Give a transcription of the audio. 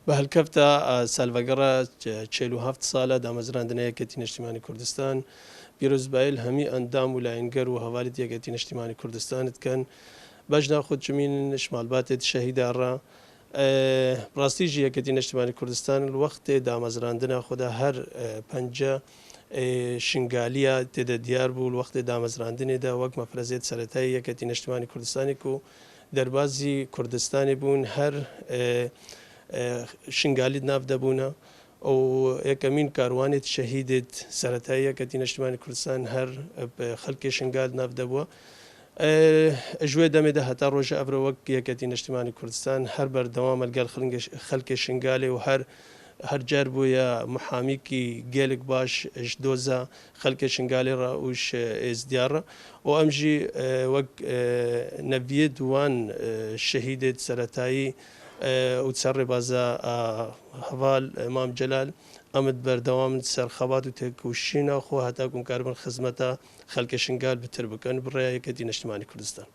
بەهەلکەفتە سالڤەگەڕە 47 ساڵە دامەزراندنە یەکێتی نیشتیمانی کوردستان پیرۆزبایل هەمی ئەندام و لایەنگەر و هەواڵی یەکێتی نیشتیمانی کوردستانت کەن بەشنا خودچمین شمالباتێت شەهیداڕە ڕاستیژی یەکێتی نیشتیمانی کوردستان وەختێ دامەزراندنە خوددا هەر پەنجە شنگالیە تێدە دیار بوو وەختی دامەزراندنێدا وەک مەفرەزێت سەرەتایی یەکێتی نیشتیمانی کوردستانی و دەربازی کوردستانی بوون هەر شنگالیت ناف دەبوونە ئەو یەکەمین کاروانێت شەهیدێت سەرەتایی یەکێتی نیشتیمانی کوردستان هەر خەڵکی شنگال ناف دەبووە ژوێ دەمێدا هەتا ڕۆژە ئەڤرە وەک یەکێتی نیشتیمانی کوردستان هەر بەردەوامە لەگەڵ خەڵکی شنگالێ و هەر جار بووە محامیکی گێلک باش دۆزە خەڵکی شنگالی ڕاوش ئێزدیارە و ئەمژی وەک نەڤیە دوان شەهیدێت سەرەتایی و سەرڕێبازە هەڤال مام جەلال ئەمت بەردەوام سەرخەبات و تێکوشینە خۆ هەتاکوم کاربن خزمەتە خەڵکی شنگال بتر بکەن بڕێ یەکێتی نیشتیمانی کوردستان.